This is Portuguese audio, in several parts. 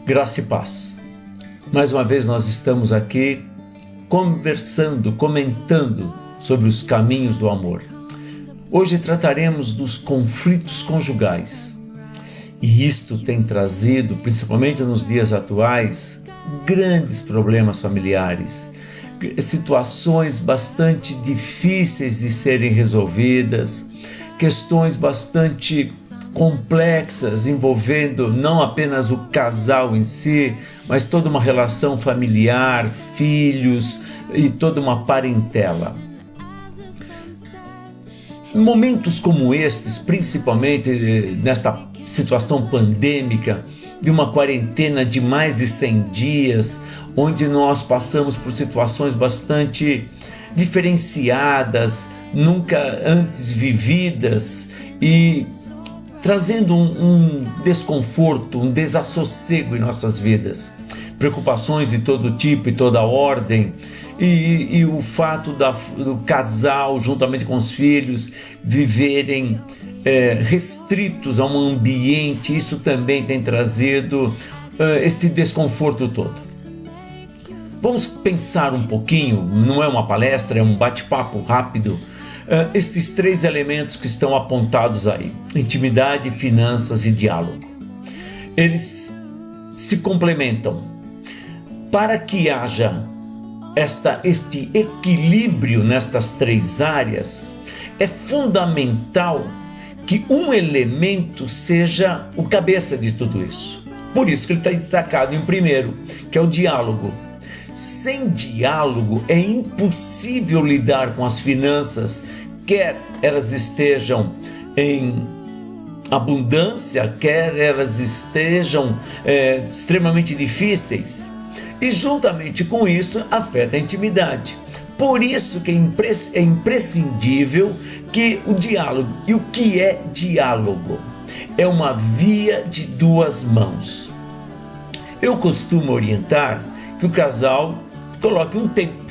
Graça e paz. Mais uma vez nós estamos aqui conversando, comentando sobre os caminhos do amor. Hoje trataremos dos conflitos conjugais. E isto tem trazido, principalmente nos dias atuais, grandes problemas familiares, situações bastante difíceis de serem resolvidas, questões bastante complexas envolvendo não apenas o casal em si, mas toda uma relação familiar, filhos e toda uma parentela. Em momentos como estes, principalmente nesta situação pandêmica, de uma quarentena de mais de 100 dias, onde nós passamos por situações bastante diferenciadas, nunca antes vividas e trazendo um desconforto, um desassossego em nossas vidas. Preocupações de todo tipo e toda ordem, e o fato do casal, juntamente com os filhos, viverem restritos a um ambiente, isso também tem trazido este desconforto todo. Vamos pensar um pouquinho, não é uma palestra, é um bate-papo rápido, estes três elementos que estão apontados aí: intimidade, finanças e diálogo. Eles se complementam. Para que haja este equilíbrio nestas três áreas, é fundamental que um elemento seja o cabeça de tudo isso. Por isso que ele está destacado em primeiro, que é o diálogo. Sem diálogo é impossível lidar com as finanças, quer elas estejam em abundância, quer elas estejam extremamente difíceis. E juntamente com isso afeta a intimidade. Por isso que é imprescindível que o diálogo. E o que é diálogo? É uma via de duas mãos. Eu costumo orientar que o casal coloque um tempo.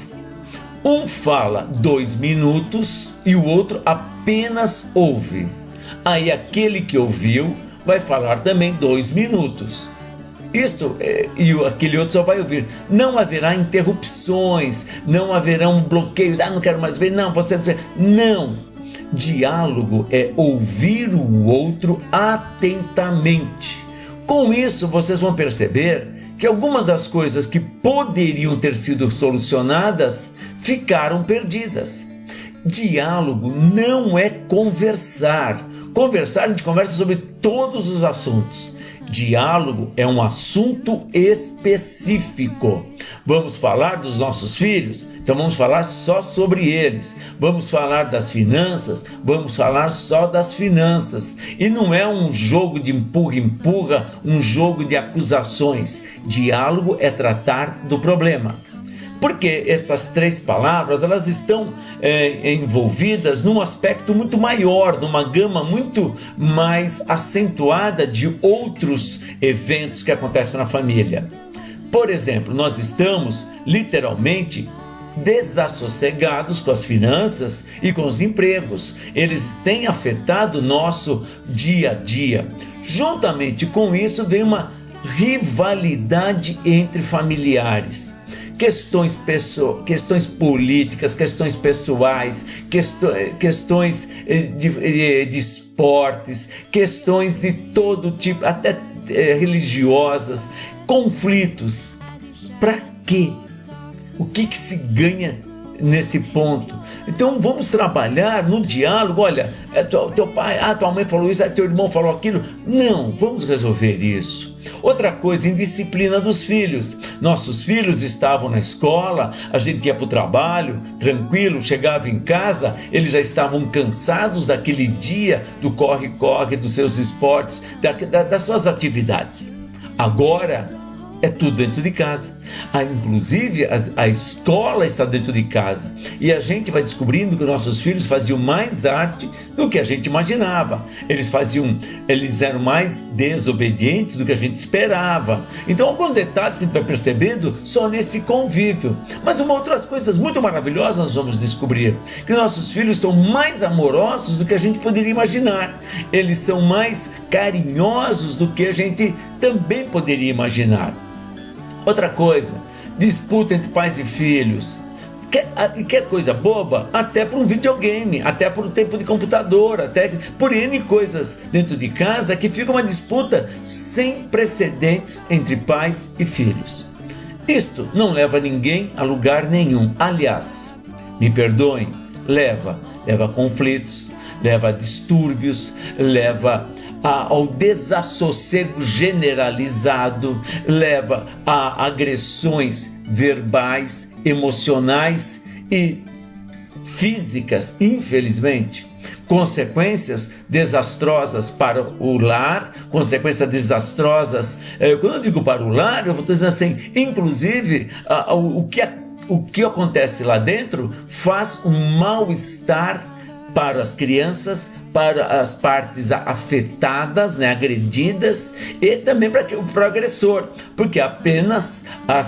Um fala 2 minutos e o outro apenas ouve. Aí aquele que ouviu vai falar também 2 minutos. E aquele outro só vai ouvir. Não haverá interrupções, não haverão bloqueios. Não quero mais ver, não, você não. Diálogo é ouvir o outro atentamente. Com isso, vocês vão perceber que algumas das coisas que poderiam ter sido solucionadas ficaram perdidas. Diálogo não é conversar. Conversar, a gente conversa sobre todos os assuntos. Diálogo é um assunto específico. Vamos falar dos nossos filhos? Então vamos falar só sobre eles. Vamos falar das finanças? Vamos falar só das finanças. E não é um jogo de empurra-empurra, um jogo de acusações. Diálogo é tratar do problema. Porque estas três palavras, elas estão envolvidas num aspecto muito maior, numa gama muito mais acentuada de outros eventos que acontecem na família. Por exemplo, nós estamos literalmente desassossegados com as finanças e com os empregos. Eles têm afetado o nosso dia a dia. Juntamente com isso vem uma rivalidade entre familiares. Questões políticas, questões pessoais, questões de esportes, questões de todo tipo, até religiosas, conflitos. Para quê? O que se ganha nesse ponto? Então vamos trabalhar no diálogo. Olha, teu pai, tua mãe falou isso, teu irmão falou aquilo. Não, vamos resolver isso. Outra coisa, indisciplina dos filhos. Nossos filhos estavam na escola, a gente ia para o trabalho, tranquilo, chegava em casa, eles já estavam cansados daquele dia, do corre-corre, dos seus esportes, das suas atividades. Agora é tudo dentro de casa. Inclusive a escola está dentro de casa, e a gente vai descobrindo que nossos filhos faziam mais arte do que a gente imaginava. Eles eram mais desobedientes do que a gente esperava. Então, alguns detalhes que a gente vai percebendo só nesse convívio. Mas outras coisas muito maravilhosas nós vamos descobrir: que nossos filhos são mais amorosos do que a gente poderia imaginar. Eles são mais carinhosos do que a gente também poderia imaginar. Outra coisa, disputa entre pais e filhos. Quer coisa boba? Até por um videogame, até por um tempo de computador, até por N coisas dentro de casa, que fica uma disputa sem precedentes entre pais e filhos. Isto não leva ninguém a lugar nenhum. Aliás, me perdoem, leva a conflitos, leva a distúrbios, leva ao desassossego generalizado, leva a agressões verbais, emocionais e físicas, infelizmente. Consequências desastrosas para o lar, consequências desastrosas, quando eu digo para o lar, eu vou dizendo assim, inclusive o que acontece lá dentro faz um mal-estar para as crianças, para as partes afetadas, agredidas, e também para o agressor, porque apenas há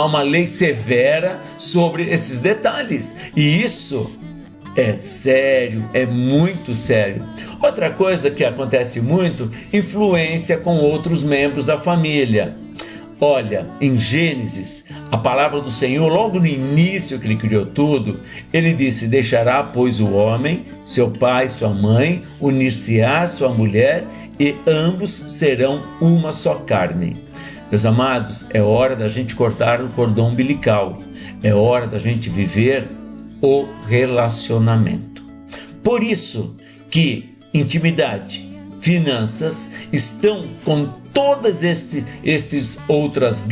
uma lei severa sobre esses detalhes, e isso é sério, é muito sério. Outra coisa que acontece muito, influência com outros membros da família. Olha, em Gênesis, a palavra do Senhor, logo no início que ele criou tudo, ele disse: deixará, pois, o homem, seu pai, sua mãe, unir-se-á sua mulher, e ambos serão uma só carne. Meus amados, é hora da gente cortar o cordão umbilical, é hora da gente viver o relacionamento. Por isso que intimidade, finanças estão com todas estas outras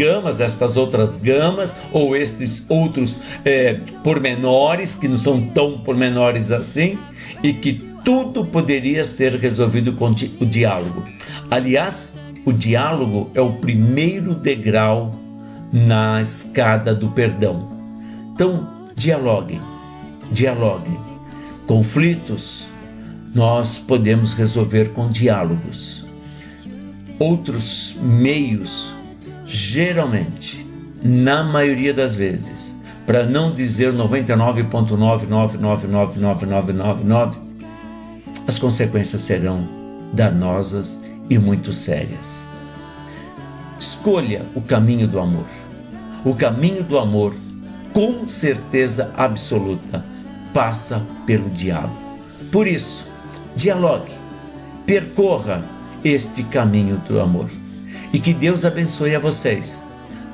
gamas, ou estes outros pormenores, que não são tão pormenores assim, e que tudo poderia ser resolvido com o diálogo. Aliás, o diálogo é o primeiro degrau na escada do perdão. Então, dialoguem. Conflitos nós podemos resolver com diálogos. Outros meios, geralmente, na maioria das vezes, para não dizer 99,9999999, as consequências serão danosas e muito sérias. Escolha o caminho do amor. O caminho do amor, com certeza absoluta, passa pelo diálogo. Por isso, dialogue, percorra este caminho do amor, e que Deus abençoe a vocês,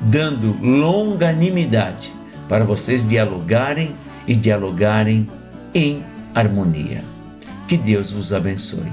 dando longanimidade para vocês dialogarem em harmonia. Que Deus vos abençoe.